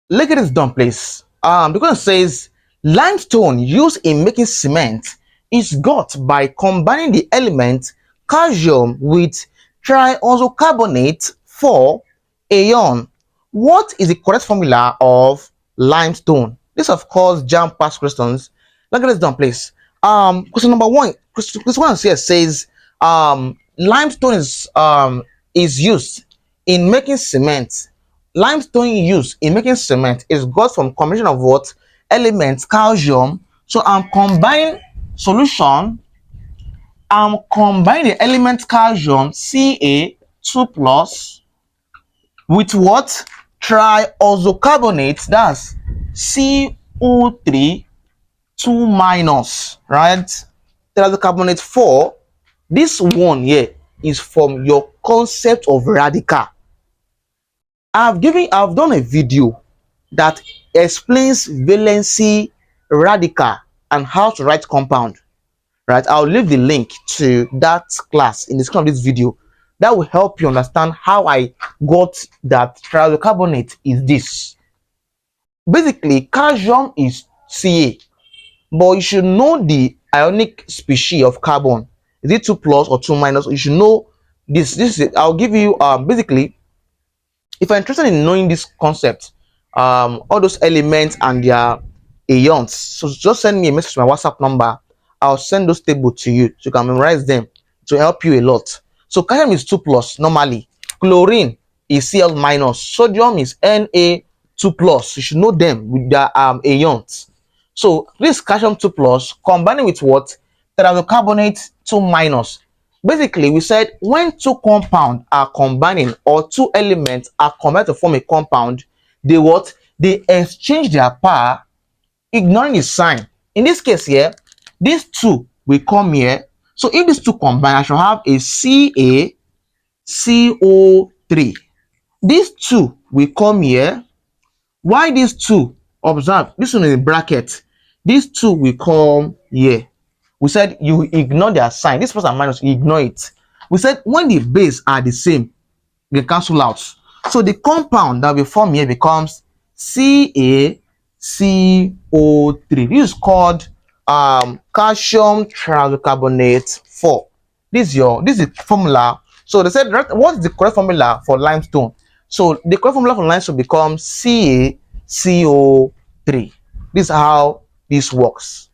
Look at this done, please. Because it says limestone used in making cement is got by combining the element calcium with triisocarbonate for ion. What is the correct formula of limestone? This, of course, jump past questions. Look at this done, please. Question number one. Question one here says limestone is used in making cement. Limestone used in making cement is got from combination of what elements calcium. So I'm combining the element calcium Ca2 plus with what triisocarbonate, that's CO3 2 minus, right? Triisocarbonate 4. This one here is from your concept of radical. I've done a video that explains valency, radical, and how to write compound. Right, I'll leave the link to that class in the description of this video. That will help you understand how I got that triisocarbonate is this. Basically, calcium is Ca, but you should know the ionic species of carbon. Is it 2 plus or 2 minus? You should know this. This is, I'll give you basically, if you're interested in knowing this concept, all those elements and their ions, so just send me a message to my WhatsApp number. I'll send those tables to you so you can memorize them to help you a lot. So calcium is 2 plus normally, chlorine is Cl minus, sodium is Na2 plus. You should know them with their ions. So this calcium 2 plus combining with what? Triisocarbonate 2 minus. Basically, we said when two compounds are combining or two elements are combined to form a compound, they what? They exchange their power, ignoring the sign. In this case here, these two will come here. So if these two combine, I shall have a CaCO3. These two will come here. Why these two? Observe, this one is in bracket. These two will come here. We said you ignore their sign. This plus and minus, you ignore it. We said when the base are the same, they cancel out. So the compound that will form here becomes CaCO3. This is called calcium triisocarbonate 4. This is the formula. So they said, what's the correct formula for limestone? So the correct formula for limestone becomes CaCO3. This is how this works.